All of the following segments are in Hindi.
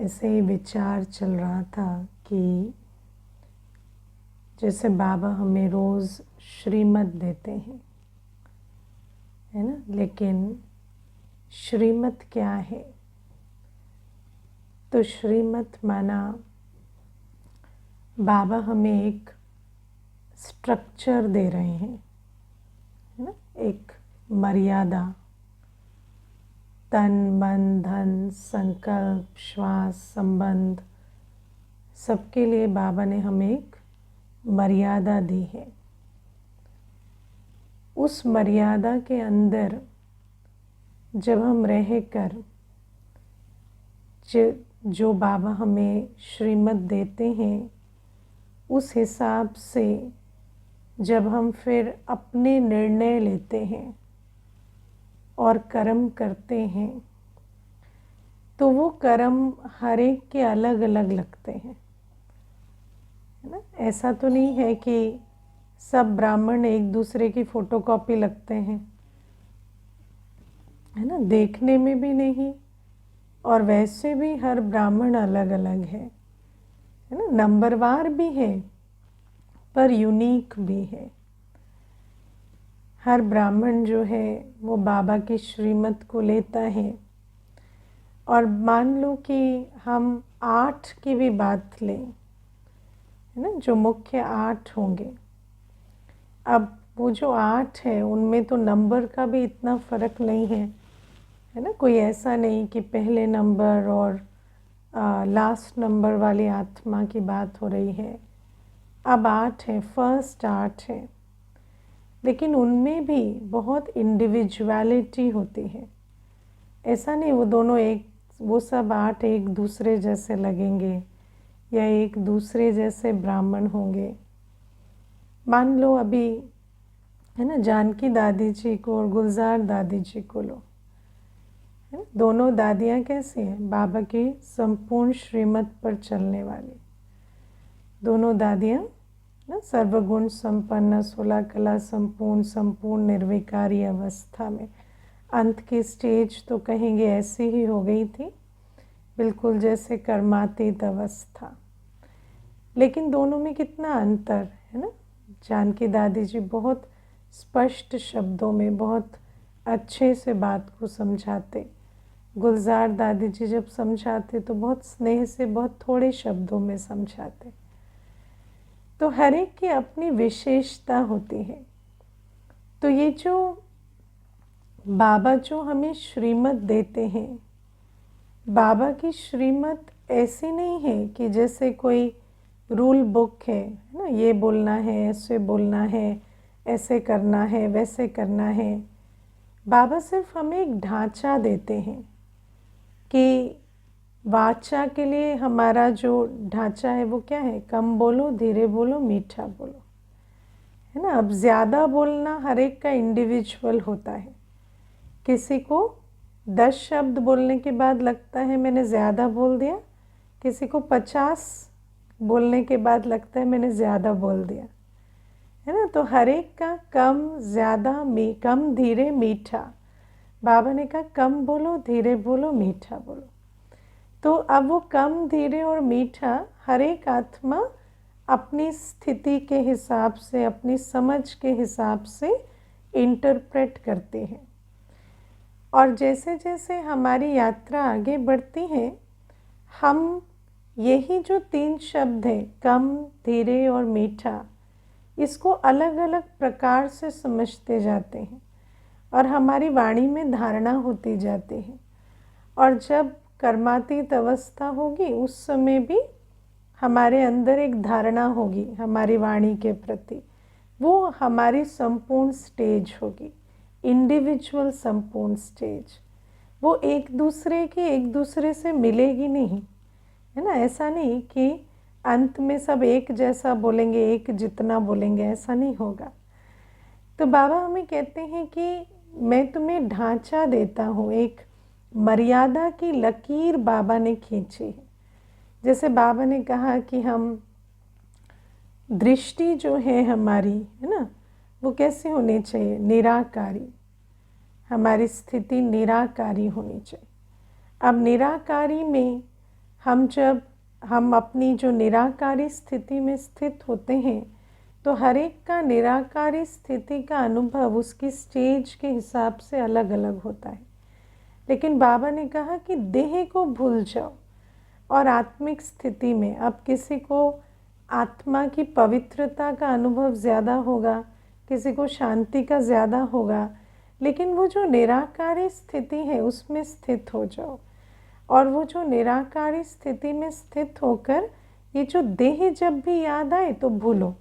ऐसे ही विचार चल रहा था कि जैसे बाबा हमें रोज़ श्रीमत देते हैं, है ना, लेकिन श्रीमत क्या है? तो श्रीमत माना बाबा हमें एक स्ट्रक्चर दे रहे हैं, है ना, एक मर्यादा, तन मन धन संकल्प श्वास संबंध, सबके लिए बाबा ने हमें एक मर्यादा दी है। उस मर्यादा के अंदर जब हम रहकर जो बाबा हमें श्रीमत देते हैं, उस हिसाब से जब हम फिर अपने निर्णय लेते हैं और कर्म करते हैं, तो वो कर्म हर एक के अलग अलग लगते हैं, है ना। ऐसा तो नहीं है कि सब ब्राह्मण एक दूसरे की फोटोकॉपी लगते हैं, है ना, देखने में भी नहीं, और वैसे भी हर ब्राह्मण अलग अलग है ना, नंबरवार भी है पर यूनिक भी है। हर ब्राह्मण जो है वो बाबा की श्रीमत को लेता है। और मान लो कि हम 8 की भी बात लें, है ना, जो मुख्य 8 होंगे। अब वो जो 8 है उनमें तो नंबर का भी इतना फ़र्क नहीं है ना। कोई ऐसा नहीं कि पहले नंबर और लास्ट नंबर वाली आत्मा की बात हो रही है। अब 8 है, फर्स्ट 8 है, लेकिन उनमें भी बहुत इंडिविजुअलिटी होती है। ऐसा नहीं वो दोनों वो सब 8 एक दूसरे जैसे लगेंगे या एक दूसरे जैसे ब्राह्मण होंगे। मान लो अभी, है ना, जानकी दादी जी को और गुलजार दादी जी को लो, है ना, दोनों दादियाँ कैसी हैं? बाबा की संपूर्ण श्रीमत पर चलने वाली दोनों दादियाँ ना, सर्वगुण संपन्न 16 कला संपूर्ण निर्विकारी अवस्था में। अंत की स्टेज तो कहेंगे ऐसी ही हो गई थी, बिल्कुल जैसे कर्मातीत अवस्था। लेकिन दोनों में कितना अंतर है ना। जानकी दादी जी बहुत स्पष्ट शब्दों में बहुत अच्छे से बात को समझाते। गुलजार दादी जी जब समझाते तो बहुत स्नेह से बहुत थोड़े शब्दों में समझाते। तो हर एक की अपनी विशेषता होती है। तो ये जो बाबा जो हमें श्रीमत देते हैं, बाबा की श्रीमत ऐसी नहीं है कि जैसे कोई रूल बुक है ना, ये बोलना है, ऐसे बोलना है, ऐसे करना है, वैसे करना है। बाबा सिर्फ हमें एक ढांचा देते हैं कि वाचा के लिए हमारा जो ढांचा है वो क्या है? कम बोलो, धीरे बोलो, मीठा बोलो, है ना। अब ज़्यादा बोलना हर एक का इंडिविजुअल होता है। किसी को 10 शब्द बोलने के बाद लगता है मैंने ज़्यादा बोल दिया, किसी को 50 बोलने के बाद लगता है मैंने ज़्यादा बोल दिया, है ना। तो हर एक का कम ज़्यादा कम धीरे मीठा। बाबा ने कहा कम बोलो, धीरे बोलो, मीठा बोलो। तो अब वो कम धीरे और मीठा हर एक आत्मा अपनी स्थिति के हिसाब से, अपनी समझ के हिसाब से इंटरप्रेट करते हैं। और जैसे जैसे हमारी यात्रा आगे बढ़ती है, हम यही जो 3 शब्द हैं, कम धीरे और मीठा, इसको अलग अलग प्रकार से समझते जाते हैं और हमारी वाणी में धारणा होती जाती है। और जब कर्मातीत अवस्था होगी उस समय भी हमारे अंदर एक धारणा होगी हमारी वाणी के प्रति, वो हमारी संपूर्ण स्टेज होगी, इंडिविजुअल संपूर्ण स्टेज। वो एक दूसरे से मिलेगी नहीं, है ना। ऐसा नहीं कि अंत में सब एक जैसा बोलेंगे, एक जितना बोलेंगे, ऐसा नहीं होगा। तो बाबा हमें कहते हैं कि मैं तुम्हें ढांचा देता हूँ, एक मर्यादा की लकीर बाबा ने खींची है। जैसे बाबा ने कहा कि हम दृष्टि जो है हमारी, है ना, वो कैसे होनी चाहिए? निराकारी। हमारी स्थिति निराकारी होनी चाहिए। अब निराकारी में जब हम अपनी जो निराकारी स्थिति में स्थित होते हैं तो हर एक का निराकारी स्थिति का अनुभव उसकी स्टेज के हिसाब से अलग अलग होता है। लेकिन बाबा ने कहा कि देह को भूल जाओ और आत्मिक स्थिति में, अब किसी को आत्मा की पवित्रता का अनुभव ज़्यादा होगा, किसी को शांति का ज़्यादा होगा, लेकिन वो जो निराकारी स्थिति है उसमें स्थित हो जाओ। और वो जो निराकारी स्थिति में स्थित होकर ये जो देह जब भी याद आए तो भूलो,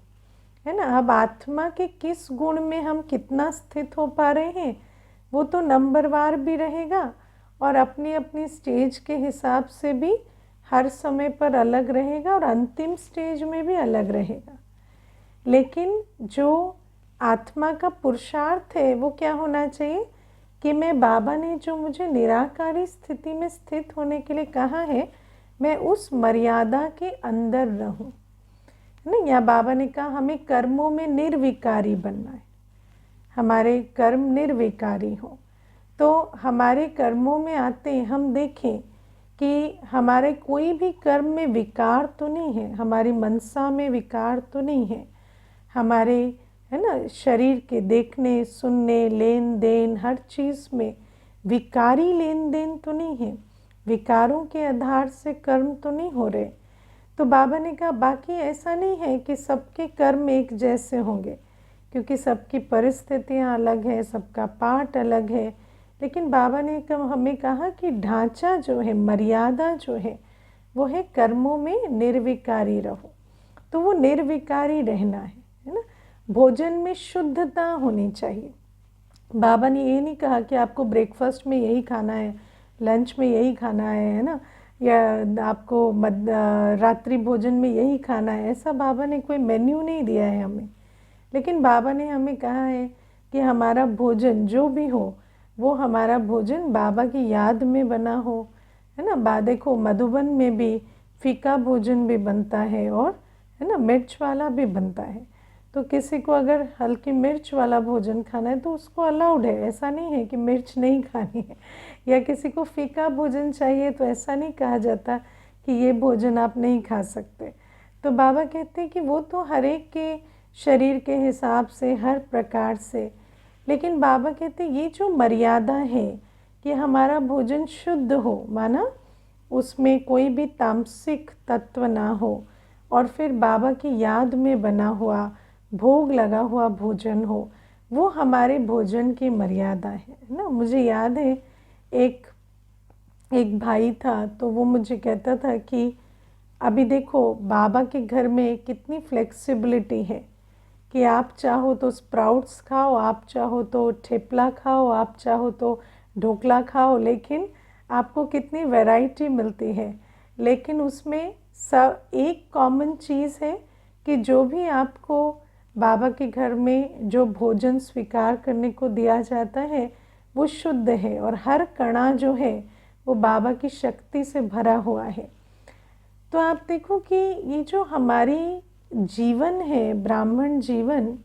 है ना। अब आत्मा के किस गुण में हम कितना स्थित हो पा रहे हैं वो तो नंबरवार भी रहेगा और अपनी अपनी स्टेज के हिसाब से भी हर समय पर अलग रहेगा और अंतिम स्टेज में भी अलग रहेगा। लेकिन जो आत्मा का पुरुषार्थ है वो क्या होना चाहिए कि मैं, बाबा ने जो मुझे निराकारी स्थिति में स्थित होने के लिए कहा है, मैं उस मर्यादा के अंदर रहूं, नहीं। या बाबा ने कहा हमें कर्मों में निर्विकारी बनना है, हमारे कर्म निर्विकारी हो। तो हमारे कर्मों में आते हम देखें कि हमारे कोई भी कर्म में विकार तो नहीं है, हमारी मनसा में विकार तो नहीं है, हमारे, है ना, शरीर के देखने सुनने लेन देन हर चीज़ में विकारी लेन देन तो नहीं है, विकारों के आधार से कर्म तो नहीं हो रहे। तो बाबा ने कहा बाकी ऐसा नहीं है कि सबके कर्म एक जैसे होंगे, क्योंकि सबकी परिस्थितियाँ अलग है, सबका पाठ अलग है। लेकिन बाबा ने हमें कहा कि ढांचा जो है, मर्यादा जो है, वो है कर्मों में निर्विकारी रहो। तो वो निर्विकारी रहना है ना। भोजन में शुद्धता होनी चाहिए। बाबा ने ये नहीं कहा कि आपको ब्रेकफास्ट में यही खाना है, लंच में यही खाना है ना, या आपको रात्रि भोजन में यही खाना है। ऐसा बाबा ने कोई मेन्यू नहीं दिया है हमें। लेकिन बाबा ने हमें कहा है कि हमारा भोजन जो भी हो वो हमारा भोजन बाबा की याद में बना हो, है ना। देखो मधुबन में भी फीका भोजन भी बनता है और, है ना, मिर्च वाला भी बनता है। तो किसी को अगर हल्की मिर्च वाला भोजन खाना है तो उसको अलाउड है, ऐसा नहीं है कि मिर्च नहीं खानी है। या किसी को फीका भोजन चाहिए तो ऐसा नहीं कहा जाता कि ये भोजन आप नहीं खा सकते। तो बाबा कहते हैं कि वो तो हर एक के शरीर के हिसाब से, हर प्रकार से। लेकिन बाबा कहते हैं ये जो मर्यादा है कि हमारा भोजन शुद्ध हो, माना उसमें कोई भी तामसिक तत्व ना हो, और फिर बाबा की याद में बना हुआ, भोग लगा हुआ भोजन हो, वो हमारे भोजन की मर्यादा है ना। मुझे याद है एक भाई था, तो वो मुझे कहता था कि अभी देखो बाबा के घर में कितनी फ्लेक्सिबिलिटी है कि आप चाहो तो स्प्राउट्स खाओ, आप चाहो तो ठेपला खाओ, आप चाहो तो ढोकला खाओ, लेकिन आपको कितनी वैरायटी मिलती है। लेकिन उसमें सब एक कॉमन चीज़ है कि जो भी आपको बाबा के घर में जो भोजन स्वीकार करने को दिया जाता है वो शुद्ध है, और हर कणा जो है वो बाबा की शक्ति से भरा हुआ है। तो आप देखो कि ये जो हमारी जीवन है, ब्राह्मण जीवन,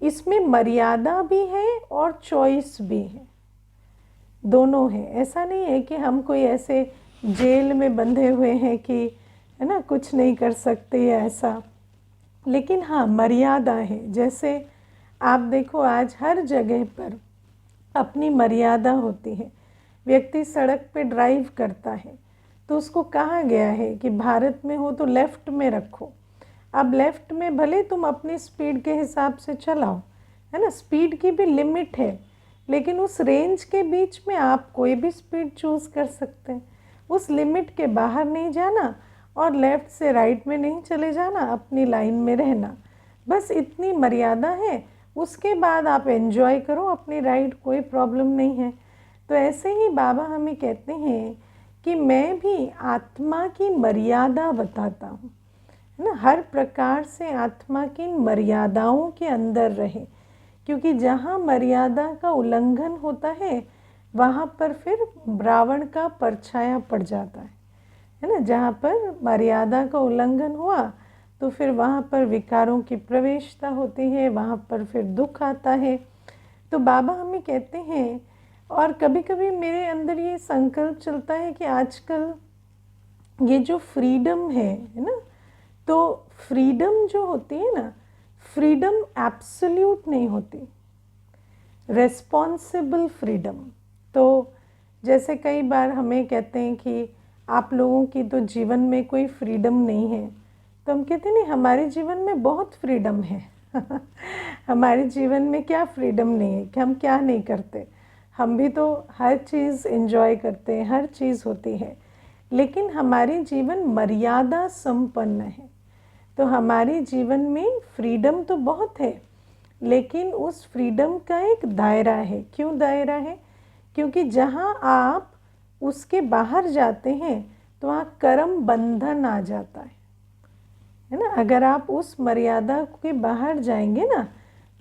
इसमें मर्यादा भी है और चॉइस भी है, दोनों है। ऐसा नहीं है कि हम कोई ऐसे जेल में बंधे हुए हैं कि, है ना, कुछ नहीं कर सकते या ऐसा। लेकिन हाँ, मर्यादा है। जैसे आप देखो आज हर जगह पर अपनी मर्यादा होती है। व्यक्ति सड़क पे ड्राइव करता है तो उसको कहा गया है कि भारत में हो तो लेफ़्ट में रखो। अब लेफ़्ट में भले तुम अपनी स्पीड के हिसाब से चलाओ, है ना, स्पीड की भी लिमिट है, लेकिन उस रेंज के बीच में आप कोई भी स्पीड चूज़ कर सकते हैं। उस लिमिट के बाहर नहीं जाना और लेफ़्ट से राइट में नहीं चले जाना, अपनी लाइन में रहना, बस इतनी मर्यादा है। उसके बाद आप एंजॉय करो अपनी राइड, कोई प्रॉब्लम नहीं है। तो ऐसे ही बाबा हमें कहते हैं कि मैं भी आत्मा की मर्यादा बताता हूँ, है ना। हर प्रकार से आत्मा की मर्यादाओं के अंदर रहे, क्योंकि जहाँ मर्यादा का उल्लंघन होता है वहाँ पर फिर रावण का परछाया पड़ जाता है ना। जहाँ पर मर्यादा का उल्लंघन हुआ तो फिर वहाँ पर विकारों की प्रवेशता होती है, वहाँ पर फिर दुख आता है। तो बाबा हमें कहते हैं, और कभी कभी मेरे अंदर ये संकल्प चलता है कि आजकल ये जो फ्रीडम है ना, तो फ्रीडम जो होती है ना, फ्रीडम एब्सोल्यूट नहीं होती, रिस्पॉन्सिबल फ्रीडम। तो जैसे कई बार हमें कहते हैं कि आप लोगों की तो जीवन में कोई फ्रीडम नहीं है, तो हम कहते हैं नहीं, हमारे जीवन में बहुत फ्रीडम है। हमारे जीवन में क्या फ्रीडम नहीं है कि हम क्या नहीं करते, हम भी तो हर चीज़ एंजॉय करते हैं, हर चीज़ होती है, लेकिन हमारे जीवन मर्यादा संपन्न है। तो हमारे जीवन में फ्रीडम तो बहुत है, लेकिन उस फ्रीडम का एक दायरा है। क्यों दायरा है? क्योंकि जहाँ आप उसके बाहर जाते हैं तो वहाँ कर्म बंधन आ जाता है ना। अगर आप उस मर्यादा के बाहर जाएंगे ना,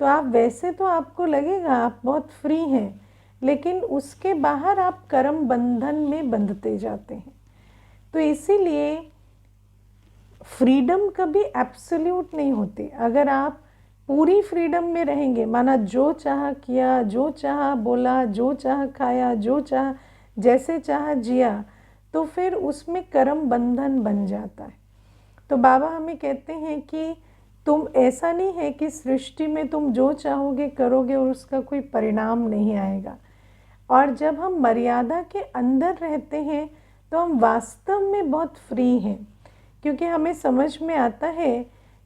तो आप वैसे तो आपको लगेगा आप बहुत फ्री हैं, लेकिन उसके बाहर आप कर्म बंधन में बंधते जाते हैं। तो इसीलिए फ्रीडम कभी एब्सोल्यूट नहीं होती। अगर आप पूरी फ्रीडम में रहेंगे, माना जो चाह किया, जो चाह बोला, जो चाह खाया, जो चाह जैसे चाह जिया, तो फिर उसमें कर्म बंधन बन जाता है। तो बाबा हमें कहते हैं कि तुम, ऐसा नहीं है कि सृष्टि में तुम जो चाहोगे करोगे और उसका कोई परिणाम नहीं आएगा। और जब हम मर्यादा के अंदर रहते हैं तो हम वास्तव में बहुत फ्री हैं, क्योंकि हमें समझ में आता है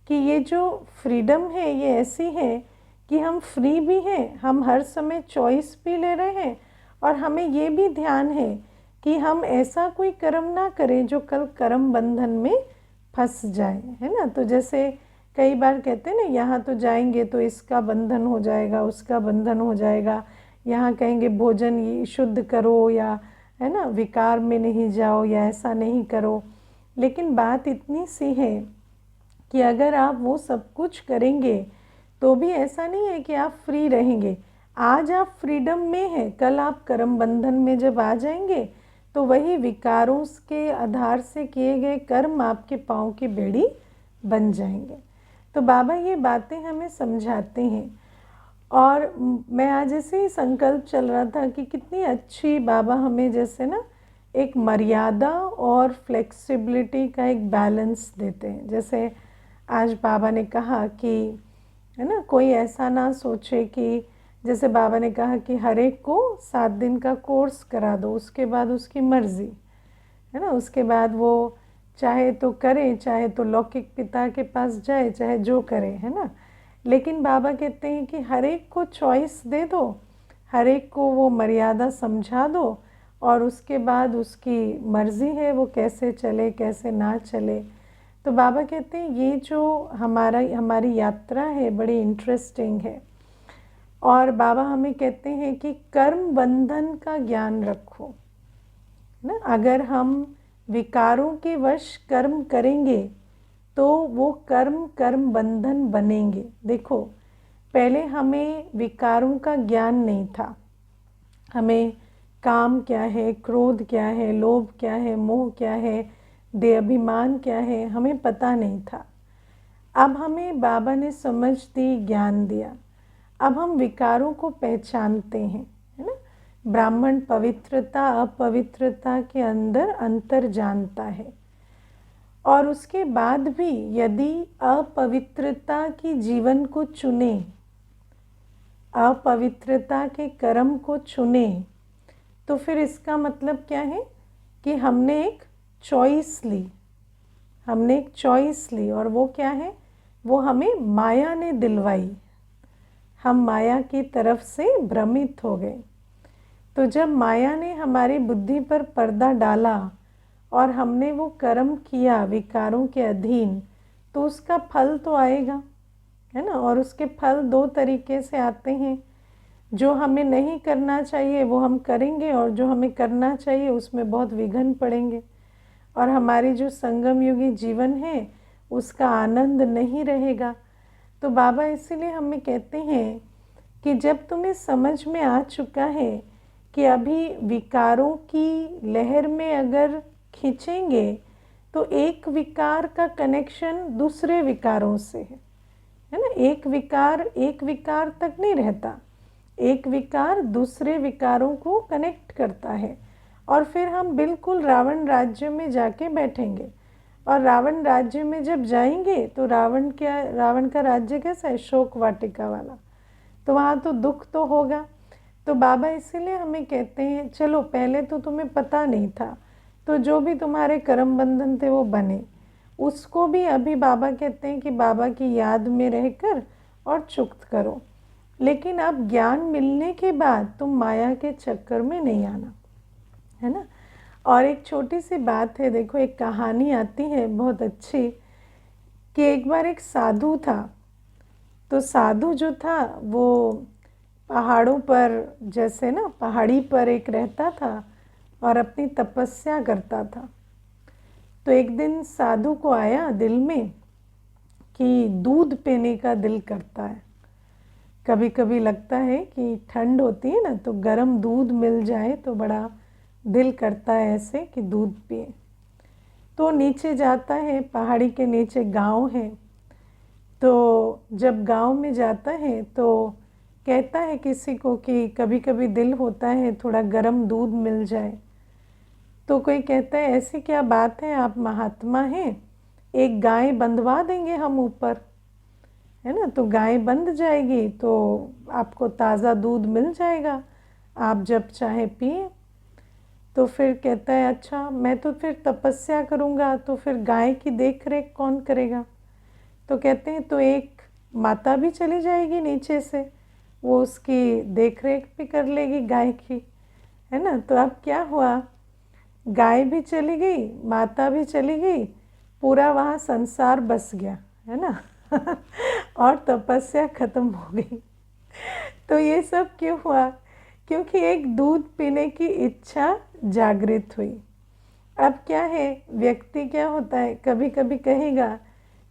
कि ये जो फ्रीडम है ये ऐसी है कि हम फ्री भी हैं, हम हर समय चॉइस भी ले रहे हैं, और हमें ये भी ध्यान है कि हम ऐसा कोई कर्म ना करें जो कल कर्म बंधन में फंस जाए, है ना। तो जैसे कई बार कहते हैं ना, यहाँ तो जाएंगे तो इसका बंधन हो जाएगा, उसका बंधन हो जाएगा, यहाँ कहेंगे भोजन ये शुद्ध करो, या है ना विकार में नहीं जाओ, या ऐसा नहीं करो। लेकिन बात इतनी सी है कि अगर आप वो सब कुछ करेंगे तो भी ऐसा नहीं है कि आप फ्री रहेंगे। आज आप फ्रीडम में हैं, कल आप कर्म बंधन में जब आ जाएंगे तो वही विकारों के आधार से किए गए कर्म आपके पाँव की बेड़ी बन जाएंगे। तो बाबा ये बातें हमें समझाते हैं। और मैं आज ऐसे ही संकल्प चल रहा था कि कितनी अच्छी बाबा हमें जैसे ना एक मर्यादा और फ्लेक्सिबिलिटी का एक बैलेंस देते हैं। जैसे आज बाबा ने कहा कि है ना, कोई ऐसा ना सोचे कि, जैसे बाबा ने कहा कि हर एक को 7 दिन का कोर्स करा दो, उसके बाद उसकी मर्ज़ी, है ना, उसके बाद वो चाहे तो करे, चाहे तो लौकिक पिता के पास जाए, चाहे जो करे, है ना। लेकिन बाबा कहते हैं कि हर एक को चॉइस दे दो, हर एक को वो मर्यादा समझा दो, और उसके बाद उसकी मर्ज़ी है वो कैसे चले कैसे ना चले। तो बाबा कहते हैं ये जो हमारी यात्रा है बड़ी इंटरेस्टिंग है। और बाबा हमें कहते हैं कि कर्म बंधन का ज्ञान रखो ना। अगर हम विकारों के वश कर्म करेंगे तो वो कर्म बंधन बनेंगे। देखो, पहले हमें विकारों का ज्ञान नहीं था, हमें काम क्या है, क्रोध क्या है, लोभ क्या है, मोह क्या है, देहाभिमान क्या है, हमें पता नहीं था। अब हमें बाबा ने समझ दी, ज्ञान दिया, अब हम विकारों को पहचानते हैं, है ना। ब्राह्मण पवित्रता अपवित्रता के अंदर अंतर जानता है, और उसके बाद भी यदि अपवित्रता की जीवन को चुने, अपवित्रता के कर्म को चुने, तो फिर इसका मतलब क्या है कि हमने एक चॉइस ली, हमने एक चॉइस ली। और वो क्या है? वो हमें माया ने दिलवाई, हम माया की तरफ से भ्रमित हो गए। तो जब माया ने हमारी बुद्धि पर पर्दा डाला और हमने वो कर्म किया विकारों के अधीन, तो उसका फल तो आएगा, है ना। और उसके फल 2 तरीके से आते हैं। जो हमें नहीं करना चाहिए वो हम करेंगे, और जो हमें करना चाहिए उसमें बहुत विघ्न पड़ेंगे, और हमारी जो संगम युगी जीवन है उसका आनंद नहीं रहेगा। तो बाबा इसीलिए हमें कहते हैं कि जब तुम्हें समझ में आ चुका है कि अभी विकारों की लहर में अगर खींचेंगे तो एक विकार का कनेक्शन दूसरे विकारों से है ना। एक विकार तक नहीं रहता, एक विकार दूसरे विकारों को कनेक्ट करता है, और फिर हम बिल्कुल रावण राज्य में जाके बैठेंगे। और रावण राज्य में जब जाएंगे तो रावण का राज्य कैसा है, शोक वाटिका वाला, तो वहाँ तो दुख तो होगा। तो बाबा इसीलिए हमें कहते हैं चलो पहले तो तुम्हें पता नहीं था, तो जो भी तुम्हारे कर्म बंधन थे वो बने, उसको भी अभी बाबा कहते हैं कि बाबा की याद में रहकर और चुक्त करो। लेकिन अब ज्ञान मिलने के बाद तुम माया के चक्कर में नहीं आना, है ना। और एक छोटी सी बात है, देखो एक कहानी आती है बहुत अच्छी, कि एक बार एक साधु था। तो साधु जो था वो पहाड़ों पर, जैसे ना पहाड़ी पर एक रहता था और अपनी तपस्या करता था। तो एक दिन साधु को आया दिल में कि दूध पीने का दिल करता है। कभी कभी लगता है कि ठंड होती है ना, तो गर्म दूध मिल जाए तो बड़ा दिल करता है ऐसे कि दूध पिए। तो नीचे जाता है, पहाड़ी के नीचे गांव है। तो जब गांव में जाता है तो कहता है किसी को कि कभी कभी दिल होता है थोड़ा गर्म दूध मिल जाए। तो कोई कहता है ऐसी क्या बात है, आप महात्मा हैं, एक गाय बंधवा देंगे हम ऊपर, है ना, तो गाय बंध जाएगी तो आपको ताज़ा दूध मिल जाएगा, आप जब चाहे पिए। तो फिर कहता है अच्छा मैं तो फिर तपस्या करूँगा, तो फिर गाय की देख रेख कौन करेगा। तो कहते हैं तो एक माता भी चली जाएगी नीचे से, वो उसकी देख रेख भी कर लेगी गाय की, है ना। तो अब क्या हुआ, गाय भी चली गई, माता भी चली गई, पूरा वहाँ संसार बस गया, है ना। और तपस्या खत्म हो गई। तो ये सब क्यों हुआ, क्योंकि एक दूध पीने की इच्छा जागृत हुई। अब क्या है, व्यक्ति क्या होता है, कभी कभी कहेगा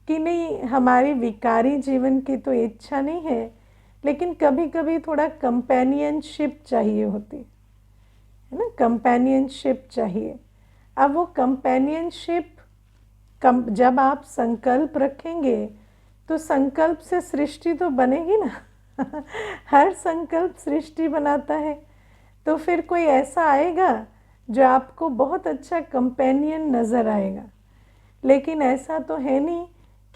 कि नहीं हमारी विकारी जीवन की तो इच्छा नहीं है, लेकिन कभी कभी थोड़ा कंपेनियनशिप चाहिए होती है ना, कंपेनियनशिप चाहिए। अब वो कंपेनियनशिप जब आप संकल्प रखेंगे तो संकल्प से सृष्टि तो बनेगी ना। हर संकल्प सृष्टि बनाता है। तो फिर कोई ऐसा आएगा जो आपको बहुत अच्छा कंपेनियन नज़र आएगा। लेकिन ऐसा तो है नहीं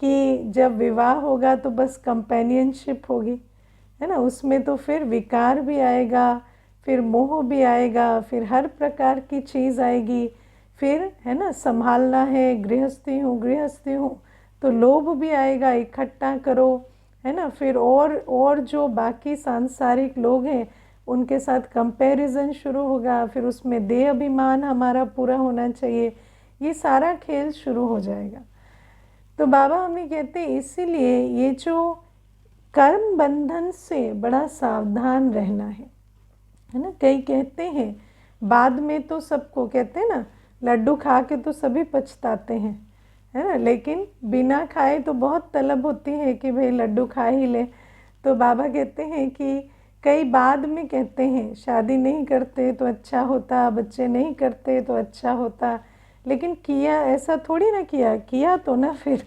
कि जब विवाह होगा तो बस कंपेनियनशिप होगी, है ना, उसमें तो फिर विकार भी आएगा, फिर मोह भी आएगा, फिर हर प्रकार की चीज़ आएगी, फिर है ना संभालना है, गृहस्थी हूँ तो लोभ भी आएगा, इकट्ठा करो, है ना, फिर और जो बाकी सांसारिक लोग हैं उनके साथ कंपैरिजन शुरू होगा, फिर उसमें देह अभिमान हमारा पूरा होना चाहिए, ये सारा खेल शुरू हो जाएगा। तो बाबा हमें कहते हैं इसीलिए ये जो कर्म बंधन से बड़ा सावधान रहना है ना। कई कहते हैं बाद में तो सबको कहते हैं ना, लड्डू खा के तो सभी पछताते हैं, है ना, लेकिन बिना खाए तो बहुत तलब होती है कि भाई लड्डू खा ही ले। तो बाबा कहते हैं कि कई बाद में कहते हैं शादी नहीं करते तो अच्छा होता, बच्चे नहीं करते तो अच्छा होता, लेकिन किया ऐसा थोड़ी ना, किया तो ना फिर।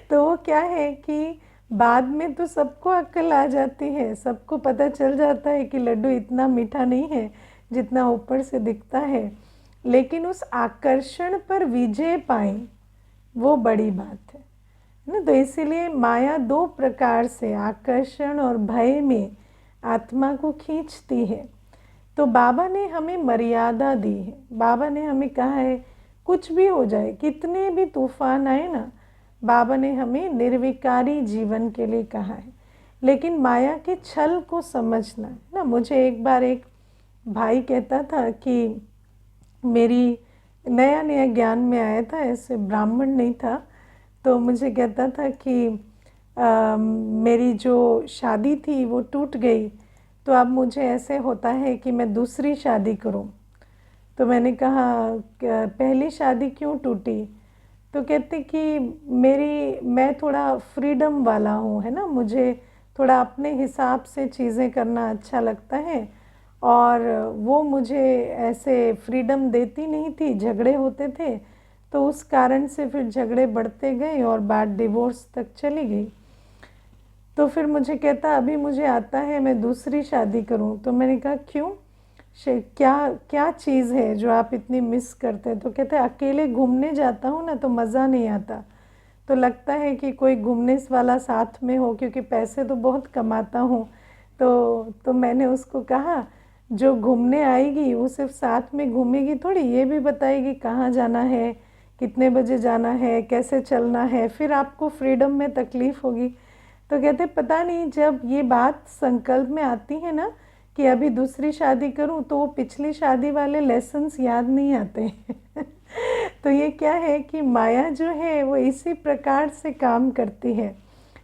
तो वो क्या है कि बाद में तो सबको अक्ल आ जाती है, सबको पता चल जाता है कि लड्डू इतना मीठा नहीं है जितना ऊपर से दिखता है, लेकिन उस आकर्षण पर विजय पाए वो बड़ी बात है ना। तो इसीलिए माया दो प्रकार से, आकर्षण और भय में आत्मा को खींचती है। तो बाबा ने हमें मर्यादा दी है, बाबा ने हमें कहा है कुछ भी हो जाए, कितने भी तूफान आए ना, बाबा ने हमें निर्विकारी जीवन के लिए कहा है, लेकिन माया के छल को समझना है ना। मुझे एक बार एक भाई कहता था कि मेरी नया नया ज्ञान में आया था, ऐसे ब्राह्मण नहीं था, तो मुझे कहता था कि मेरी जो शादी थी वो टूट गई, तो अब मुझे ऐसे होता है कि मैं दूसरी शादी करूं। तो मैंने कहा पहली शादी क्यों टूटी, तो कहते कि मैं थोड़ा फ्रीडम वाला हूँ, है ना, मुझे थोड़ा अपने हिसाब से चीज़ें करना अच्छा लगता है, और वो मुझे ऐसे फ्रीडम देती नहीं थी, झगड़े होते थे, तो उस कारण से फिर झगड़े बढ़ते गए और बात डिवोर्स तक चली गई। तो फिर मुझे कहता अभी मुझे आता है मैं दूसरी शादी करूं। तो मैंने कहा क्यों, क्या क्या चीज़ है जो आप इतनी मिस करते हैं? तो कहते हैं अकेले घूमने जाता हूँ ना तो मज़ा नहीं आता, तो लगता है कि कोई घूमने वाला साथ में हो, क्योंकि पैसे तो बहुत कमाता हूँ। तो मैंने उसको कहा, जो घूमने आएगी वो सिर्फ साथ में घूमेगी थोड़ी, ये भी बताएगी कहाँ जाना है, कितने बजे जाना है, कैसे चलना है, फिर आपको फ्रीडम में तकलीफ़ होगी। तो कहते पता नहीं, जब ये बात संकल्प में आती है ना कि अभी दूसरी शादी करूं, तो वो पिछली शादी वाले लेसन्स याद नहीं आते तो ये क्या है कि माया जो है वो इसी प्रकार से काम करती है,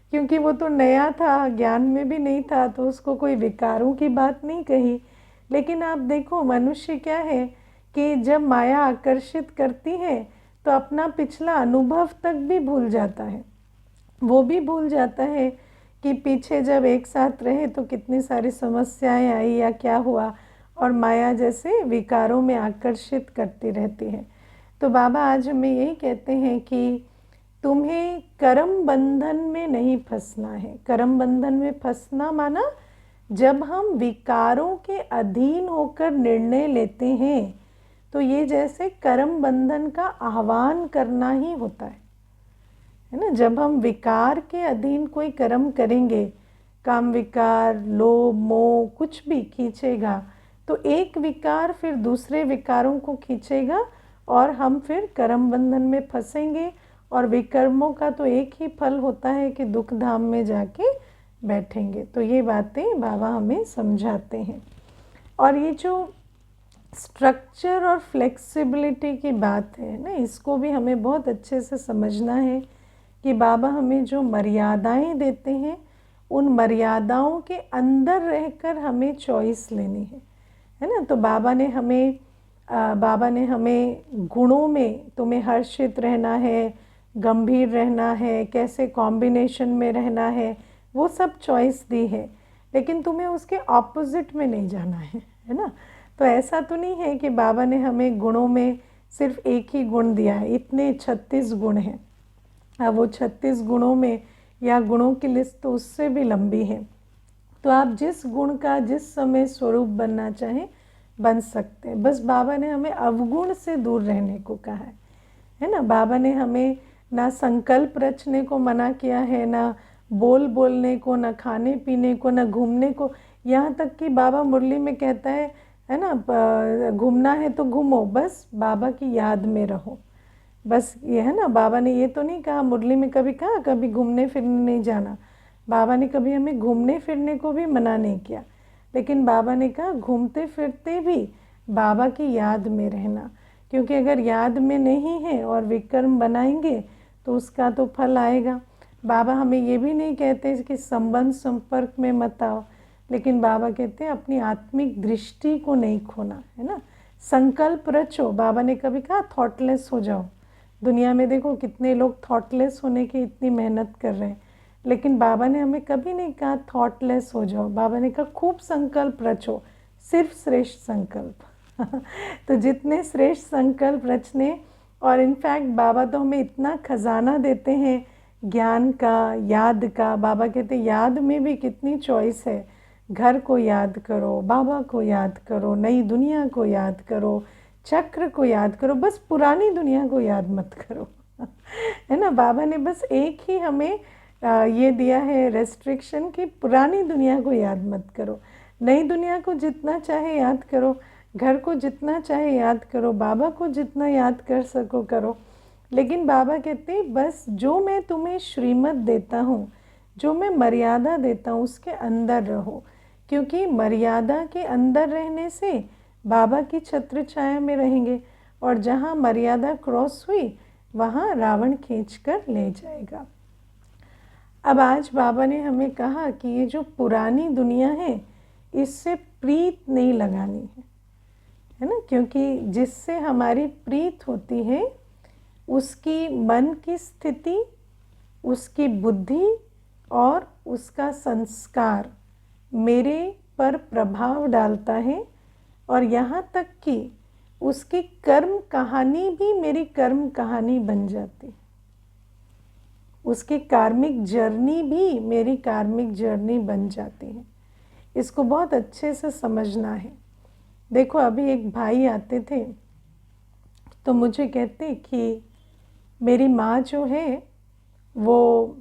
क्योंकि वो तो नया था, ज्ञान में भी नहीं था, तो उसको कोई विकारों की बात नहीं कही। लेकिन आप देखो मनुष्य क्या है कि जब माया आकर्षित करती है तो अपना पिछला अनुभव तक भी भूल जाता है। वो भी भूल जाता है कि पीछे जब एक साथ रहे तो कितनी सारी समस्याएं आई या क्या हुआ, और माया जैसे विकारों में आकर्षित करती रहती है। तो बाबा आज हमें यही कहते हैं कि तुम्हें कर्म बंधन में नहीं फंसना है। कर्म बंधन में फंसना माना जब हम विकारों के अधीन होकर निर्णय लेते हैं, तो ये जैसे कर्म बंधन का आह्वान करना ही होता है ना। जब हम विकार के अधीन कोई कर्म करेंगे, काम विकार, लोभ मोह कुछ भी खींचेगा, तो एक विकार फिर दूसरे विकारों को खींचेगा और हम फिर कर्म बंधन में फंसेंगे। और विकर्मों का तो एक ही फल होता है कि दुख धाम में जाके बैठेंगे। तो ये बातें बाबा हमें समझाते हैं। और ये जो स्ट्रक्चर और फ्लेक्सिबिलिटी की बात है ना, इसको भी हमें बहुत अच्छे से समझना है कि बाबा हमें जो मर्यादाएं देते हैं, उन मर्यादाओं के अंदर रहकर हमें चॉइस लेनी है ना। तो बाबा ने हमें गुणों में तुम्हें हर्षित रहना है, गंभीर रहना है, कैसे कॉम्बिनेशन में रहना है, वो सब चॉइस दी है। लेकिन तुम्हें उसके ऑपोजिट में नहीं जाना है ना। तो ऐसा तो नहीं है कि बाबा ने हमें गुणों में सिर्फ एक ही गुण दिया है, इतने 36 गुण हैं। अब वो 36 गुणों में या गुणों की लिस्ट तो उससे भी लंबी है। तो आप जिस गुण का जिस समय स्वरूप बनना चाहें बन सकते हैं। बस बाबा ने हमें अवगुण से दूर रहने को कहा है ना। बाबा ने हमें ना संकल्प रचने को मना किया है, ना बोलने को, ना खाने पीने को, ना घूमने को। यहाँ तक कि बाबा मुरली में कहता है ना, घूमना है तो घूमो, बस बाबा की याद में रहो। बस ये है ना, बाबा ने ये तो नहीं कहा, मुरली में कभी कहा कभी घूमने फिरने नहीं जाना। बाबा ने कभी हमें घूमने फिरने को भी मना नहीं किया, लेकिन बाबा ने कहा घूमते फिरते भी बाबा की याद में रहना। क्योंकि अगर याद में नहीं है और विकर्म बनाएंगे तो उसका तो फल आएगा। बाबा हमें ये भी नहीं कहते कि संबंध संपर्क में मत आओ, लेकिन बाबा कहते हैं अपनी आत्मिक दृष्टि को नहीं खोना, है ना। संकल्प रचो। बाबा ने कभी कहा थॉटलेस हो जाओ। दुनिया में देखो कितने लोग थॉटलेस होने की इतनी मेहनत कर रहे हैं, लेकिन बाबा ने हमें कभी नहीं कहा थॉटलेस हो जाओ। बाबा ने कहा खूब संकल्प रचो, सिर्फ श्रेष्ठ संकल्प तो जितने श्रेष्ठ संकल्प रचने, और इनफैक्ट बाबा तो हमें इतना खजाना देते हैं ज्ञान का, याद का। बाबा कहते हैं याद में भी कितनी चॉइस है। घर को याद करो, बाबा को याद करो, नई दुनिया को याद करो, चक्र को याद करो, बस पुरानी दुनिया को याद मत करो है ना। बाबा ने बस एक ही हमें ये दिया है रेस्ट्रिक्शन कि पुरानी दुनिया को याद मत करो, नई दुनिया को जितना चाहे याद करो, घर को जितना चाहे याद करो, बाबा को जितना याद कर सको करो। लेकिन बाबा कहते हैं बस जो मैं तुम्हें श्रीमत देता हूँ, जो मैं मर्यादा देता हूँ, उसके अंदर रहो। क्योंकि मर्यादा के अंदर रहने से बाबा की छत्र छाया में रहेंगे, और जहाँ मर्यादा क्रॉस हुई वहाँ रावण खींच कर ले जाएगा। अब आज बाबा ने हमें कहा कि ये जो पुरानी दुनिया है इससे प्रीत नहीं लगानी है ना। क्योंकि जिससे हमारी प्रीत होती है उसकी मन की स्थिति, उसकी बुद्धि और उसका संस्कार मेरे पर प्रभाव डालता है, और यहाँ तक कि उसकी कर्म कहानी भी मेरी कर्म कहानी बन जाती है। उसकी कार्मिक जर्नी भी मेरी कार्मिक जर्नी बन जाती है। इसको बहुत अच्छे से समझना है। देखो अभी एक भाई आते थे तो मुझे कहते कि मेरी माँ जो है वो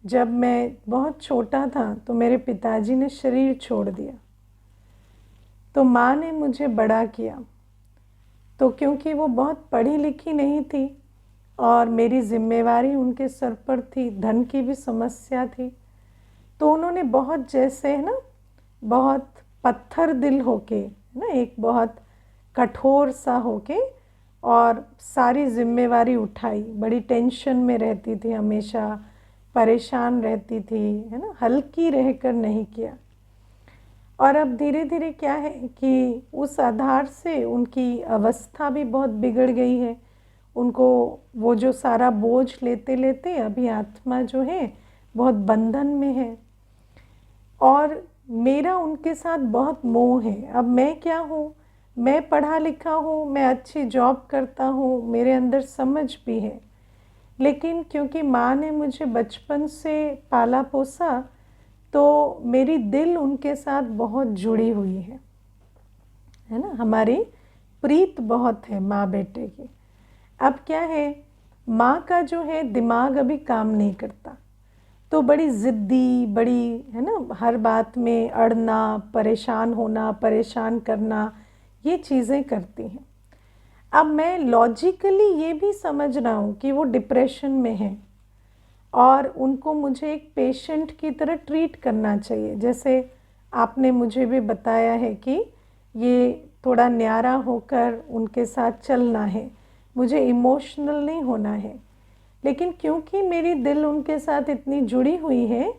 जब मैं बहुत छोटा था तो मेरे पिताजी ने शरीर छोड़ दिया, तो माँ ने मुझे बड़ा किया। तो क्योंकि वो बहुत पढ़ी लिखी नहीं थी और मेरी जिम्मेवारी उनके सर पर थी, धन की भी समस्या थी, तो उन्होंने बहुत जैसे है ना, बहुत पत्थर दिल होके है ना, एक बहुत कठोर सा होके और सारी जिम्मेवारी उठाई। बड़ी टेंशन में रहती थी, हमेशा परेशान रहती थी, है ना, हल्की रहकर नहीं किया। और अब धीरे धीरे क्या है कि उस आधार से उनकी अवस्था भी बहुत बिगड़ गई है। उनको वो जो सारा बोझ लेते लेते अभी आत्मा जो है बहुत बंधन में है, और मेरा उनके साथ बहुत मोह है। अब मैं क्या हूँ, मैं पढ़ा लिखा हूँ, मैं अच्छी जॉब करता हूँ, मेरे अंदर समझ भी है, लेकिन क्योंकि माँ ने मुझे बचपन से पाला पोसा तो मेरी दिल उनके साथ बहुत जुड़ी हुई है ना, हमारी प्रीत बहुत है माँ बेटे की। अब क्या है, माँ का जो है दिमाग अभी काम नहीं करता, तो बड़ी ज़िद्दी, बड़ी है ना, हर बात में अड़ना, परेशान होना, परेशान करना, ये चीज़ें करती हैं। अब मैं लॉजिकली ये भी समझ रहा हूँ कि वो डिप्रेशन में है और उनको मुझे एक पेशेंट की तरह ट्रीट करना चाहिए। जैसे आपने मुझे भी बताया है कि ये थोड़ा न्यारा होकर उनके साथ चलना है, मुझे इमोशनल नहीं होना है। लेकिन क्योंकि मेरी दिल उनके साथ इतनी जुड़ी हुई है,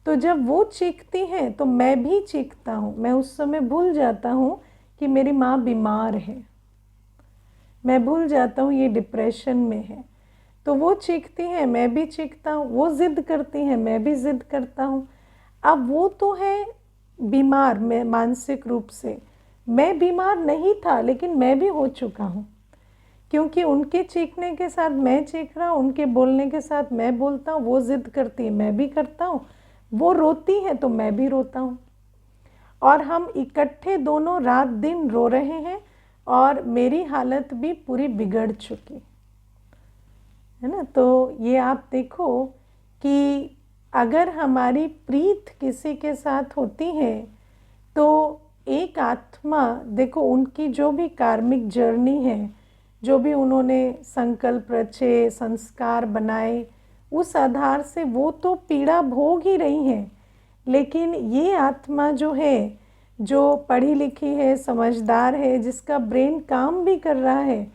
तो जब वो चीखती हैं तो मैं भी चीखता हूँ। मैं उस समय भूल जाता हूँ कि मेरी माँ बीमार है, मैं भूल जाता हूँ ये डिप्रेशन में है। तो वो चीखती हैं, मैं भी चीखता हूँ, वो ज़िद करती हैं, मैं भी ज़िद करता हूँ। अब वो तो है बीमार, मैं मानसिक रूप से, मैं बीमार नहीं था लेकिन मैं भी हो चुका हूँ, क्योंकि उनके चीखने के साथ मैं चीख रहा हूँ, उनके बोलने के साथ मैं बोलता हूँ, वो ज़िद करती है मैं भी करता हूँ, वो रोती है तो मैं भी रोता हूँ, और हम इकट्ठे दोनों रात दिन रो रहे हैं और मेरी हालत भी पूरी बिगड़ चुकी है ना। तो ये आप देखो कि अगर हमारी प्रीत किसी के साथ होती है तो एक आत्मा, देखो उनकी जो भी कार्मिक जर्नी है, जो भी उन्होंने संकल्प रचे, संस्कार बनाए, उस आधार से वो तो पीड़ा भोग ही रही हैं। लेकिन ये आत्मा जो है, जो पढ़ी लिखी है, समझदार है, जिसका ब्रेन काम भी कर रहा है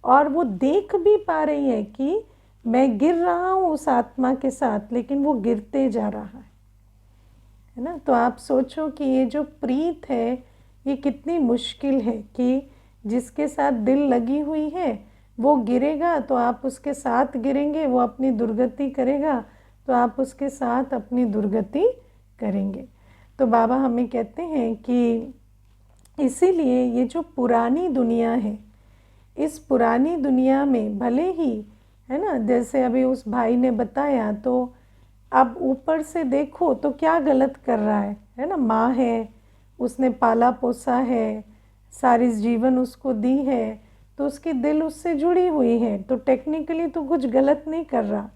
और वो देख भी पा रही है कि मैं गिर रहा हूँ उस आत्मा के साथ, लेकिन वो गिरते जा रहा है ना। तो आप सोचो कि ये जो प्रीत है ये कितनी मुश्किल है कि जिसके साथ दिल लगी हुई है वो गिरेगा तो आप उसके साथ गिरेंगे, वो अपनी दुर्गति करेगा तो आप उसके साथ अपनी दुर्गति करेंगे। तो बाबा हमें कहते हैं कि इसीलिए ये जो पुरानी दुनिया है, इस पुरानी दुनिया में भले ही है ना, जैसे अभी उस भाई ने बताया, तो अब ऊपर से देखो तो क्या गलत कर रहा है ना, माँ है, उसने पाला पोसा है, सारी जीवन उसको दी है, तो उसकी दिल उससे जुड़ी हुई है, तो टेक्निकली तो कुछ गलत नहीं कर रहा।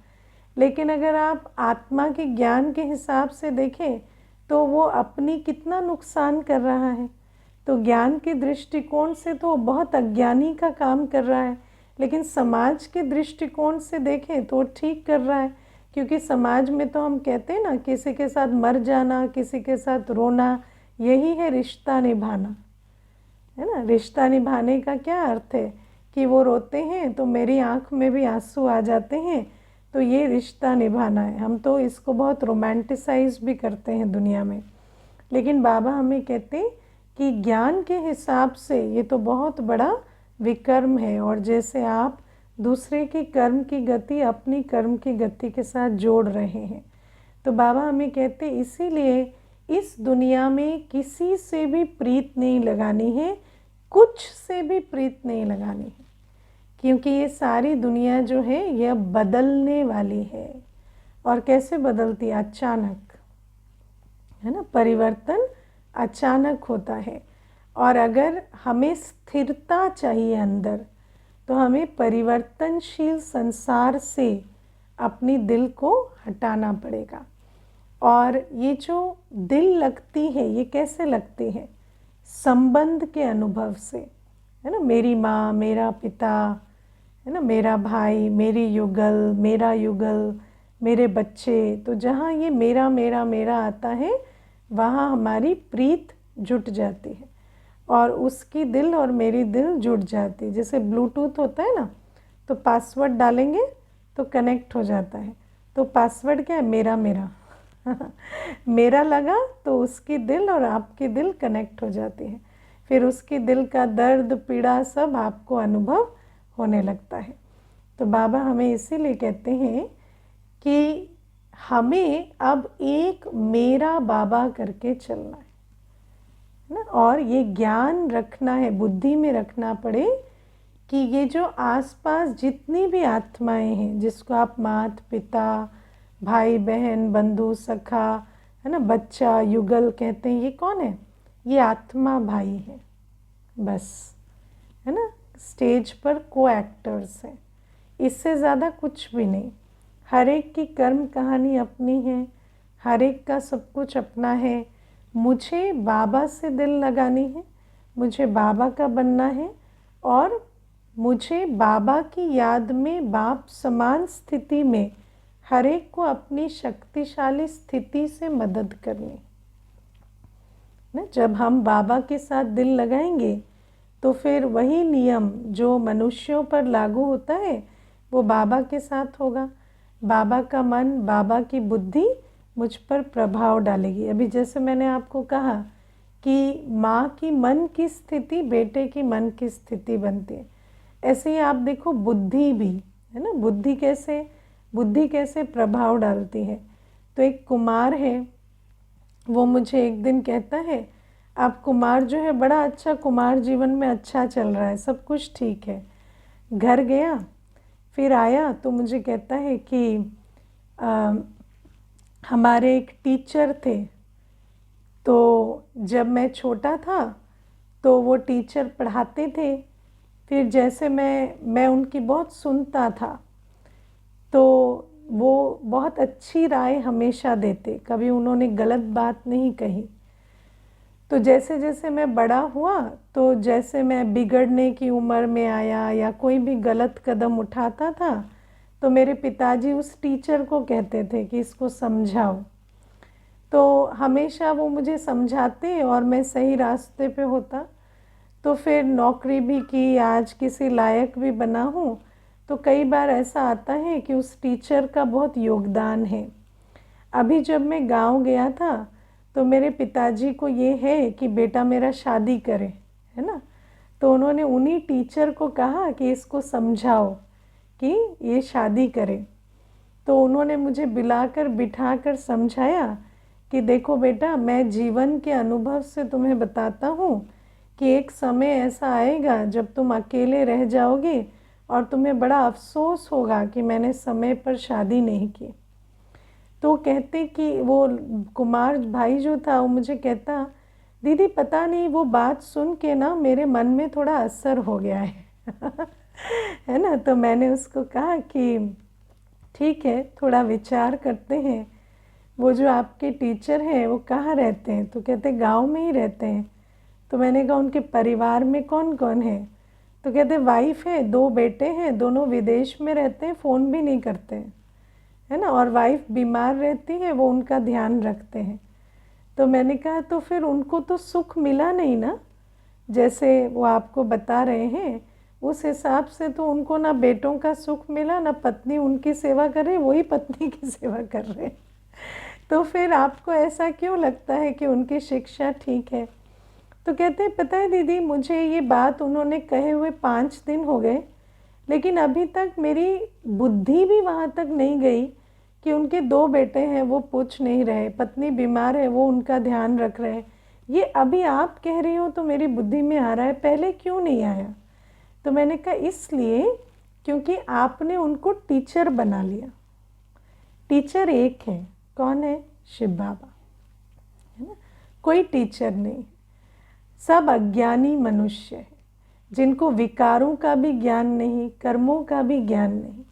लेकिन अगर आप आत्मा के ज्ञान के हिसाब से देखें तो वो अपनी कितना नुकसान कर रहा है। तो ज्ञान के दृष्टिकोण से तो बहुत अज्ञानी का काम कर रहा है, लेकिन समाज के दृष्टिकोण से देखें तो ठीक कर रहा है, क्योंकि समाज में तो हम कहते हैं ना, किसी के साथ मर जाना, किसी के साथ रोना, यही है रिश्ता निभाना, है ना। रिश्ता निभाने का क्या अर्थ है कि वो रोते हैं तो मेरी आँख में भी आंसू आ जाते हैं, तो ये रिश्ता निभाना है। हम तो इसको बहुत रोमांटिसाइज भी करते हैं दुनिया में, लेकिन बाबा हमें कहते हैं कि ज्ञान के हिसाब से ये तो बहुत बड़ा विकर्म है, और जैसे आप दूसरे के कर्म की गति अपनी कर्म की गति के साथ जोड़ रहे हैं। तो बाबा हमें कहते इसीलिए इस दुनिया में किसी से भी प्रीत नहीं लगानी है, कुछ से भी प्रीत नहीं लगानी है, क्योंकि ये सारी दुनिया जो है यह बदलने वाली है। और कैसे बदलती? अचानक, है ना, परिवर्तन अचानक होता है। और अगर हमें स्थिरता चाहिए अंदर, तो हमें परिवर्तनशील संसार से अपनी दिल को हटाना पड़ेगा। और ये जो दिल लगती है, ये कैसे लगती है? संबंध के अनुभव से, है ना। मेरी माँ, मेरा पिता, है ना, मेरा भाई, मेरी युगल, मेरा युगल, मेरे बच्चे, तो जहाँ ये मेरा मेरा मेरा आता है, वहाँ हमारी प्रीत जुट जाती है और उसकी दिल और मेरी दिल जुट जाती है। जैसे ब्लूटूथ होता है ना, तो पासवर्ड डालेंगे तो कनेक्ट हो जाता है। तो पासवर्ड क्या है? मेरा मेरा मेरा लगा तो उसकी दिल और आपकी दिल कनेक्ट हो जाती है। फिर उसकी दिल का दर्द, पीड़ा सब आपको अनुभव होने लगता है। तो बाबा हमें इसीलिए कहते हैं कि हमें अब एक मेरा बाबा करके चलना है ना। और ये ज्ञान रखना है, बुद्धि में रखना पड़े कि ये जो आसपास जितनी भी आत्माएं हैं, जिसको आप माता पिता, भाई बहन, बंधु, सखा, है ना, बच्चा, युगल कहते हैं, ये कौन है? ये आत्मा भाई है बस, है ना। स्टेज पर को एक्टर्स हैं, इससे ज़्यादा कुछ भी नहीं। हर एक की कर्म कहानी अपनी है, हर एक का सब कुछ अपना है। मुझे बाबा से दिल लगानी है, मुझे बाबा का बनना है और मुझे बाबा की याद में बाप समान स्थिति में हर एक को अपनी शक्तिशाली स्थिति से मदद करनी ना। जब हम बाबा के साथ दिल लगाएंगे तो फिर वही नियम जो मनुष्यों पर लागू होता है वो बाबा के साथ होगा। बाबा का मन, बाबा की बुद्धि मुझ पर प्रभाव डालेगी। अभी जैसे मैंने आपको कहा कि माँ की मन की स्थिति बेटे की मन की स्थिति बनती है, ऐसे ही आप देखो बुद्धि भी, है ना। बुद्धि कैसे प्रभाव डालती है। तो एक कुमार है, वो मुझे एक दिन कहता है, आप कुमार जो है बड़ा अच्छा, कुमार जीवन में अच्छा चल रहा है, सब कुछ ठीक है। घर गया, फिर आया तो मुझे कहता है कि हमारे एक टीचर थे, तो जब मैं छोटा था तो वो टीचर पढ़ाते थे, फिर जैसे मैं उनकी बहुत सुनता था, तो वो बहुत अच्छी राय हमेशा देते, कभी उन्होंने गलत बात नहीं कही। तो जैसे जैसे मैं बड़ा हुआ, तो जैसे मैं बिगड़ने की उम्र में आया या कोई भी गलत कदम उठाता था, तो मेरे पिताजी उस टीचर को कहते थे कि इसको समझाओ। तो हमेशा वो मुझे समझाते और मैं सही रास्ते पे होता। तो फिर नौकरी भी की, आज किसी लायक भी बना हूँ। तो कई बार ऐसा आता है कि उस टीचर का बहुत योगदान है। अभी जब मैं गांव गया था तो मेरे पिताजी को ये है कि बेटा मेरा शादी करे, है ना। तो उन्होंने उन्हीं टीचर को कहा कि इसको समझाओ कि ये शादी करे। तो उन्होंने मुझे बुलाकर बिठाकर समझाया कि देखो बेटा, मैं जीवन के अनुभव से तुम्हें बताता हूँ कि एक समय ऐसा आएगा जब तुम अकेले रह जाओगे और तुम्हें बड़ा अफसोस होगा कि मैंने समय पर शादी नहीं की। तो कहते कि वो कुमार भाई जो था वो मुझे कहता, दीदी पता नहीं वो बात सुन के ना मेरे मन में थोड़ा असर हो गया है है ना। तो मैंने उसको कहा कि ठीक है, थोड़ा विचार करते हैं। वो जो आपके टीचर हैं वो कहाँ रहते हैं? तो कहते गांव में ही रहते हैं। तो मैंने कहा उनके परिवार में कौन कौन है? तो कहते वाइफ है, 2 बेटे हैं, दोनों विदेश में रहते हैं, फ़ोन भी नहीं करते हैं, है ना। और वाइफ बीमार रहती है, वो उनका ध्यान रखते हैं। तो मैंने कहा तो फिर उनको तो सुख मिला नहीं ना, जैसे वो आपको बता रहे हैं। उस हिसाब से तो उनको ना बेटों का सुख मिला, ना पत्नी उनकी सेवा कर रही, वही पत्नी की सेवा कर रहे हैं। तो फिर आपको ऐसा क्यों लगता है कि उनकी शिक्षा ठीक है? तो कहते हैं पता है दीदी, मुझे ये बात उन्होंने कहे हुए 5 दिन हो गए, लेकिन अभी तक मेरी बुद्धि भी वहाँ तक नहीं गई कि उनके 2 बेटे हैं वो पूछ नहीं रहे, पत्नी बीमार है वो उनका ध्यान रख रहे हैं। ये अभी आप कह रही हो तो मेरी बुद्धि में आ रहा है, पहले क्यों नहीं आया? तो मैंने कहा इसलिए क्योंकि आपने उनको टीचर बना लिया। टीचर एक है, कौन है? शिव बाबा, है ना। कोई टीचर नहीं। सब अज्ञानी मनुष्य हैं, जिनको विकारों का भी ज्ञान नहीं, कर्मों का भी ज्ञान नहीं।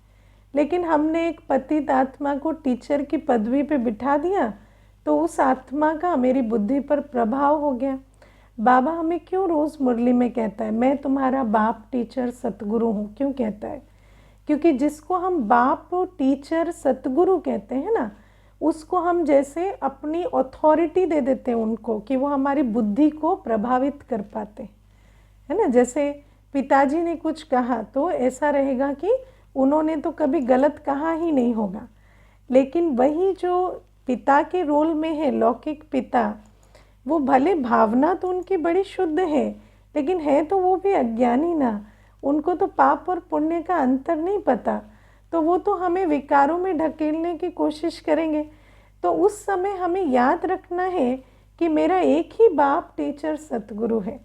लेकिन हमने एक पतित आत्मा को टीचर की पदवी पे बिठा दिया, तो उस आत्मा का मेरी बुद्धि पर प्रभाव हो गया। बाबा हमें क्यों रोज़ मुरली में कहता है, मैं तुम्हारा बाप, टीचर, सतगुरु हूँ? क्यों कहता है? क्योंकि जिसको हम बाप, टीचर, सतगुरु कहते हैं ना, उसको हम जैसे अपनी अथॉरिटी दे देते हैं उनको, कि वो हमारी बुद्धि को प्रभावित कर पाते हैं, है ना। जैसे पिताजी ने कुछ कहा तो ऐसा रहेगा कि उन्होंने तो कभी गलत कहा ही नहीं होगा। लेकिन वही जो पिता के रोल में है, लौकिक पिता, वो भले भावना तो उनकी बड़ी शुद्ध है, लेकिन है तो वो भी अज्ञानी ना। उनको तो पाप और पुण्य का अंतर नहीं पता, तो वो तो हमें विकारों में ढकेलने की कोशिश करेंगे। तो उस समय हमें याद रखना है कि मेरा एक ही बाप, टीचर, सतगुरु है,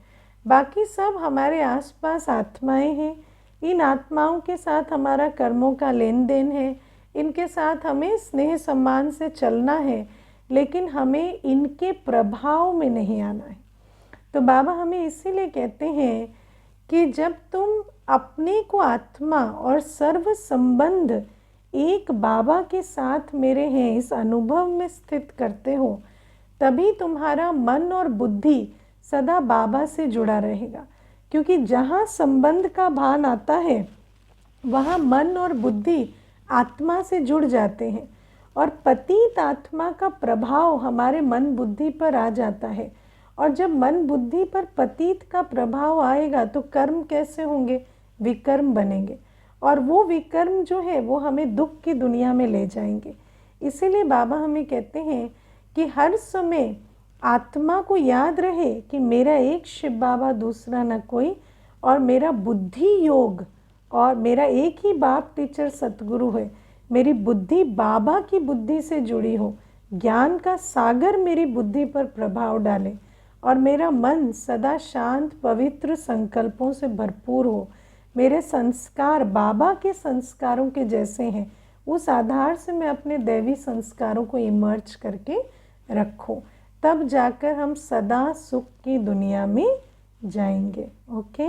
बाकी सब हमारे आसपास आत्माएं हैं। इन आत्माओं के साथ हमारा कर्मों का लेन देन है, इनके साथ हमें स्नेह सम्मान से चलना है, लेकिन हमें इनके प्रभाव में नहीं आना है। तो बाबा हमें इसीलिए कहते हैं कि जब तुम अपने को आत्मा और सर्व संबंध एक बाबा के साथ मेरे हैं इस अनुभव में स्थित करते हो, तभी तुम्हारा मन और बुद्धि सदा बाबा से जुड़ा रहेगा। क्योंकि जहाँ संबंध का भान आता है, वहाँ मन और बुद्धि आत्मा से जुड़ जाते हैं, और पतित आत्मा का प्रभाव हमारे मन बुद्धि पर आ जाता है। और जब मन बुद्धि पर पतित का प्रभाव आएगा तो कर्म कैसे होंगे? विकर्म बनेंगे, और वो विकर्म जो है वो हमें दुख की दुनिया में ले जाएंगे। इसीलिए बाबा हमें कहते हैं कि हर समय आत्मा को याद रहे कि मेरा एक शिव बाबा, दूसरा न कोई, और मेरा बुद्धि योग और मेरा एक ही बाप, टीचर, सतगुरु है। मेरी बुद्धि बाबा की बुद्धि से जुड़ी हो, ज्ञान का सागर मेरी बुद्धि पर प्रभाव डाले, और मेरा मन सदा शांत, पवित्र संकल्पों से भरपूर हो। मेरे संस्कार बाबा के संस्कारों के जैसे हैं, उस आधार से मैं अपने दैवी संस्कारों को इमर्ज करके रखूं, तब जाकर हम सदा सुख की दुनिया में जाएंगे। ओके।